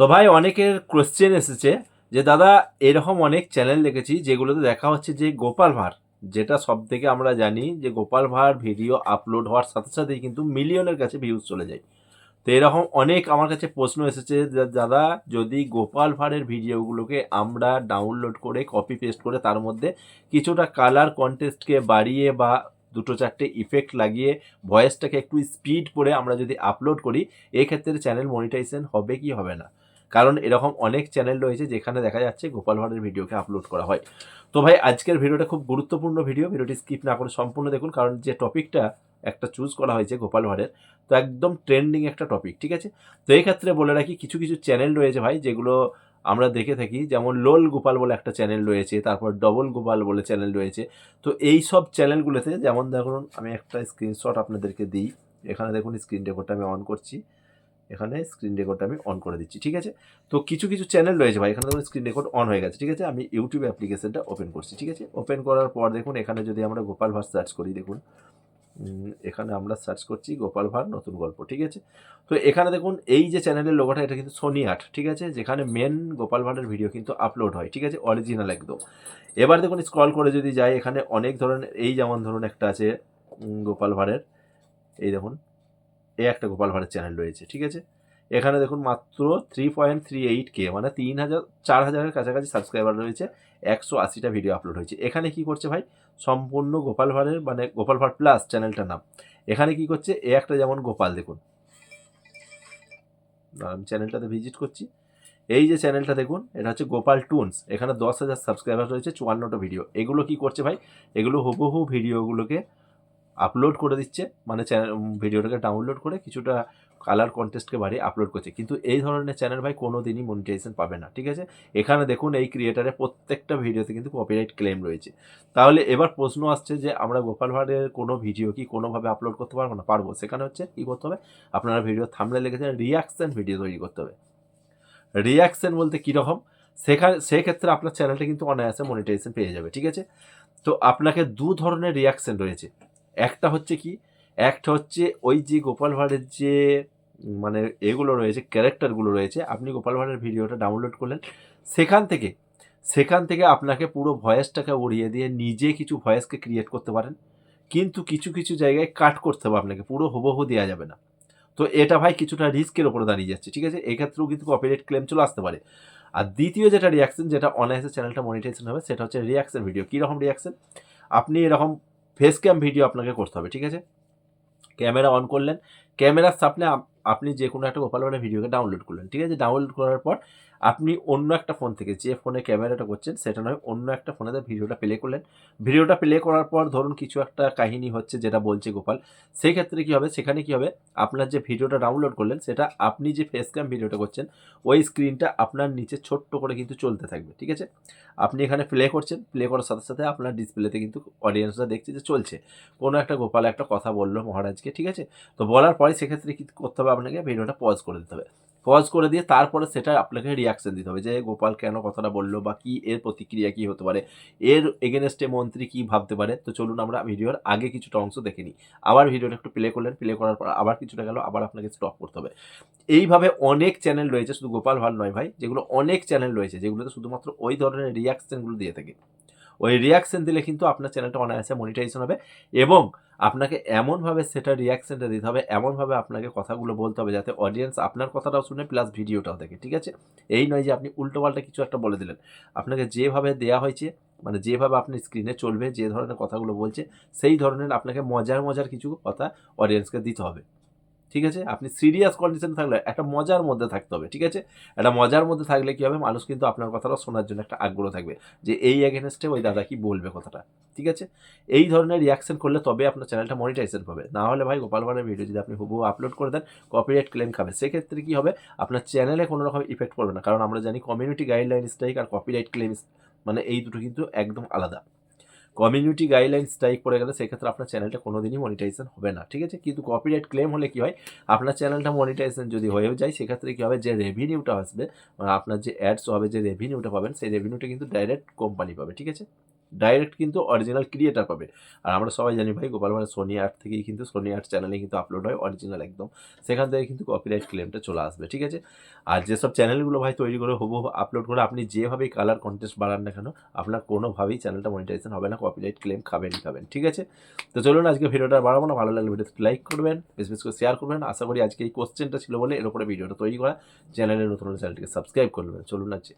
তো ভাই অনেকের কোয়েশ্চেন এসেছে যে দাদা এরকম অনেক চ্যানেল দেখেছি যেগুলোতে দেখা হচ্ছে যে গোপাল ভাঁড়, যেটা সব থেকে আমরা জানি যে গোপাল ভাঁড় ভিডিও আপলোড হওয়ার সাথে সাথেই কিন্তু মিলিয়নের কাছে ভিউজ চলে যায়। তো এরকম অনেক আমার কাছে প্রশ্ন এসেছে যে দাদা যদি গোপাল ভাঁড়ের ভিডিওগুলোকে আমরা ডাউনলোড করে কপি পেস্ট করে তার মধ্যে কিছুটা কালার কন্টেস্টকে বাড়িয়ে বা দুটো চারটে ইফেক্ট লাগিয়ে ভয়েসটাকে একটু স্পিড করে আমরা যদি আপলোড করি, এক্ষেত্রে চ্যানেল মনিটাইজেশন হবে কি হবে না? কারণ এরকম অনেক চ্যানেল রয়েছে যেখানে দেখা যাচ্ছে গোপাল ভাঁড়ের ভিডিওকে আপলোড করা হয়। তো ভাই আজকের ভিডিওটা খুব গুরুত্বপূর্ণ ভিডিওটি স্কিপ না করে সম্পূর্ণ দেখুন, কারণ যে টপিকটা একটা চুজ করা হয়েছে গোপাল ভাঁড়ের, তো একদম ট্রেন্ডিং একটা টপিক, ঠিক আছে? তো এই ক্ষেত্রে বলে রাখি কিছু কিছু চ্যানেল রয়েছে ভাই যেগুলো আমরা দেখে থাকি, যেমন লোল গোপাল বলে একটা চ্যানেল রয়েছে, তারপর ডবল গোপাল বলে চ্যানেল রয়েছে। তো এই সব চ্যানেলগুলোতে যেমন দেখুন, আমি একটা স্ক্রিনশট আপনাদেরকে দিই। এখানে দেখুন স্ক্রিন রেকর্ডটা আমি অন করছি, এখানে স্ক্রিন রেকর্ডটা আমি অন করে দিচ্ছি, ঠিক আছে? তো কিছু কিছু চ্যানেল রয়েছে ভাই, এখানে দেখুন স্ক্রিন রেকর্ড অন হয়ে গেছে, ঠিক আছে? আমি ইউটিউব অ্যাপ্লিকেশনটা ওপেন করছি, ঠিক আছে? ওপেন করার পর দেখুন এখানে যদি আমরা গোপাল ভাঁড় সার্চ করি, দেখুন এখানে আমরা সার্চ করছি গোপাল ভাঁড় নতুন গল্প, ঠিক আছে? তো এখানে দেখুন এই যে চ্যানেলের লোগোটা, এটা কিন্তু সোনি আট, ঠিক আছে? যেখানে মেন গোপাল ভাঁড়ের ভিডিও কিন্তু আপলোড হয়, ঠিক আছে? অরিজিনাল একদম। এবার দেখুন স্ক্রল করে যদি যাই, এখানে অনেক ধরনের, এই যেমন ধরুন একটা আছে গোপাল ভাঁড়ের, এই দেখুন এই একটা গোপাল ভাঁড়ের চ্যানেল রয়েছে, ঠিক আছে? এখানে দেখুন মাত্র 3.38K, মানে 4,000-এর কাছাকাছি সাবস্ক্রাইবার রয়েছে, 180টা ভিডিও আপলোড হয়েছে। এখানে কি করছে ভাই, সম্পূর্ণ গোপাল ভাঁড়ের, মানে গোপাল ভাঁড় প্লাস চ্যানেলটার নাম। এখানে কি করছে, এ একটা যেমন গোপাল, দেখুন আমি চ্যানেলটাতে ভিজিট করছি, এই যে চ্যানেলটা দেখুন এটা হচ্ছে গোপাল টুনস, এখানে 10,000 সাবস্ক্রাইবার রয়েছে, 54টা ভিডিও। এগুলো কি করছে ভাই, এগুলো হুবহু ভিডিওগুলোকে আপলোড করে দিচ্ছে, মানে ভিডিওটাকে ডাউনলোড করে কিছুটা কালার কন্টেস্টকে বাড়িয়ে আপলোড করছে। কিন্তু এই ধরনের চ্যানেল ভাই কোনো দিনই মনিটাইজেশন পাবে না, ঠিক আছে? এখানে দেখুন এই ক্রিয়েটারের প্রত্যেকটা ভিডিওতে কিন্তু কপিরাইট ক্লেম রয়েছে। তাহলে এবার প্রশ্ন আসছে যে আমরা গোপাল ভাঁড়ের কোনো ভিডিও কি কোনোভাবে আপলোড করতে পারবো না? পারবো। সেখানে হচ্ছে কী করতে হবে, আপনারা ভিডিও থাম্বনেইলে লিখেছেন রিয়াকশন ভিডিও তৈরি করতে হবে। রিয়াকশন বলতে কীরকম, সেক্ষেত্রে আপনার চ্যানেলটা কিন্তু অনায়াসে মনিটাইজেশন পেয়ে যাবে, ঠিক আছে? তো আপনাকে দু ধরনের রিয়াকশন রয়েছে। একটা হচ্ছে কি, একটা হচ্ছে ওই যে গোপাল ভাঁড়ের যে মানে এগুলো রয়েছে, ক্যারেক্টারগুলো রয়েছে, আপনি গোপাল ভাঁড়ের ভিডিওটা ডাউনলোড করলেন, সেখান থেকে সেখান থেকে আপনাকে পুরো ভয়েসটাকে উড়িয়ে দিয়ে নিজে কিছু ভয়েসকে ক্রিয়েট করতে পারেন। কিন্তু কিছু কিছু জায়গায় কাট করতে হবে আপনাকে, পুরো হুবহু দেওয়া যাবে না। তো এটা ভাই কিছুটা রিস্কের উপরে দাঁড়িয়ে যাচ্ছে, ঠিক আছে? এক্ষেত্রেও কিন্তু কপিরাইট ক্লেম চলে আসতে পারে। আর দ্বিতীয় যেটা রিয়াকশন, যেটা অনায়াসে চ্যানেলটা মনিটাইজেশন হবে, সেটা হচ্ছে রিয়াকশন ভিডিও। কীরকম রিয়াকশন, আপনি এরকম ফেস ক্যাম ভিডিও আপনাকে করতে হবে, ঠিক আছে? ক্যামেরা অন করলেন, ক্যামেরার সামনে আপনি যে কোনো একটা গোপাল ভাঁড়ের ভিডিওকে ডাউনলোড করলেন, ঠিক আছে? ডাউনলোড করার পর আপনি অন্য একটা ফোন থেকে, যে ফোনে ক্যামেরাটা করছেন সেটা নয়, অন্য একটা ফোনে ভিডিওটা প্লে করলেন। ভিডিওটা প্লে করার পর ধরুন কিছু একটা কাহিনী হচ্ছে যেটা বলছে গোপাল, সেই ক্ষেত্রে কী হবে, সেখানে কী হবে, আপনার যে ভিডিওটা ডাউনলোড করলেন সেটা আপনি যে ফেস ক্যাম ভিডিওটা করছেন ওই স্ক্রিনটা আপনার নিচে ছোট্ট করে কিন্তু চলতে থাকবে, ঠিক আছে? আপনি এখানে প্লে করছেন, প্লে করার সাথে সাথে আপনার ডিসপ্লেতে কিন্তু অডিয়েন্সরা দেখছে যে চলছে, কোনো একটা গোপাল একটা কথা বললো মহারাজকে, ঠিক আছে? তো বলার পরে সেক্ষেত্রে কী করতে হবে, আপনাকে ভিডিওটা পজ করে দিতে হবে। পজ করে দিয়ে তারপরে সেটা আপনাকে রিয়াকশন দিতে হবে যে গোপাল কেন কথাটা বললো, বা কী এর প্রতিক্রিয়া কী হতে পারে, এর এগেনস্টে মন্ত্রী কী ভাবতে পারে। তো চলুন আমরা ভিডিওর আগে কিছুটা অংশ দেখে নিই। আবার ভিডিওটা একটু প্লে করলেন, প্লে করার পর আবার কিছুটা গেল, আবার আপনাকে স্টপ করতে হবে। এইভাবে অনেক চ্যানেল রয়েছে, শুধু গোপাল ভাঁড় নয় ভাই, যেগুলো অনেক চ্যানেল রয়েছে যেগুলোতে শুধুমাত্র ওই ধরনের রিয়াকশনগুলো দিয়ে থাকে। ওই রিয়াকশন দিলে কিন্তু আপনার চ্যানেলটা অনায়াসে মনিটাইজেশন হবে, এবং আপনাকে এমনভাবে সেটা রিয়াকশনটা দিতে হবে, এমনভাবে আপনাকে কথাগুলো বলতে হবে যাতে অডিয়েন্স আপনার কথাটাও শুনে প্লাস ভিডিওটাও দেখে, ঠিক আছে? এই নয় যে আপনি উল্টোপাল্টা কিছু একটা বলে দিলেন। আপনাকে যেভাবে দেয়া হয়েছে, মানে যেভাবে আপনি স্ক্রিনে চলবে, যে ধরনের কথাগুলো বলছে, সেই ধরনের আপনাকে মজার মজার কিছু কথা অডিয়েন্সকে দিতে হবে, ঠিক আছে? আপনি সিরিয়াস কন্ডিশন থাকলে একটা মজার মধ্যে থাকতে হবে, ঠিক আছে? একটা মজার মধ্যে থাকলে কী হবে, মানুষ কিন্তু আপনার কথাটা শোনার জন্য একটা আগ্রহ থাকবে যে এই এগেনস্টে ওই দাদা কি বলবে কথাটা, ঠিক আছে? এই ধরনের রিয়াকশন করলে তবে আপনার চ্যানেলটা মনিটাইজেশন পাবে। না হলে ভাই গোপাল ভাঁড়ের ভিডিও যদি আপনি হুবহু আপলোড করে দেন, কপিরাইট ক্লেম খাবে। সেক্ষেত্রে কী হবে, আপনার চ্যানেলে কোনো রকম ইফেক্ট পড়বে না, কারণ আমরা জানি কমিউনিটি গাইডলাইন স্ট্রাইক আর কপিরাইট ক্লেম, মানে এই দুটো কিন্তু একদম আলাদা। কমিউনিটি গাইডলাইন স্ট্রাইক পড়ে গেলে সেক্ষেত্রে আপনার চ্যানেলটা কোনোদিনই মনিটাইজেশন হবে না, ঠিক আছে? কিন্তু কপিরাইট ক্লেম হলে কী হয়, আপনার চ্যানেলটা মনিটাইজেশন যদি হয়েও যায়, সেক্ষেত্রে কী হবে, যে রেভিনিউটা আসবে, আপনার যে অ্যাডস হবে, যে রেভিনিউটা পাবেন, সেই রেভিনিউটা কিন্তু ডাইরেক্ট কোম্পানি পাবে, ঠিক আছে? ডাইরেক্ট কিন্তু অরিজিনাল ক্রিয়েটার পাবে। আর আমরা সবাই জানি ভাই গোপাল ভাঁড়ের সোনি আর্ট থেকেই কিন্তু সোনি আর্ট চ্যানেলে কিন্তু আপলোড হয় অরিজিনাল একদম, সেখান থেকে কিন্তু কপিরাইট ক্লেমটা চলে আসবে, ঠিক আছে। আর যেসব চ্যানেলগুলো ভাই তৈরি করে হুবহু আপলোড করে আপনি যেভাবেই কালার কন্টেস্ট বাড়ান না কেন আপনার কোনোভাবেই চ্যানেলটা মনিটাইজেশন হবে না, কপিরাইট ক্লেম খাবেন, ঠিক আছে। তো চলুন আজকে ভিডিওটা বাড়াবো না, ভালো লাগলে ভিডিওতে লাইক করবেন, বেশি করে শেয়ার করবেন। আশা করি আজকে এই কোশ্চেনটা ছিল বলে এর উপরে ভিডিওটা তৈরি করা। চ্যানেলের নতুন চ্যানেলটিকে সাবস্ক্রাইব করবেন। চলুন আজকে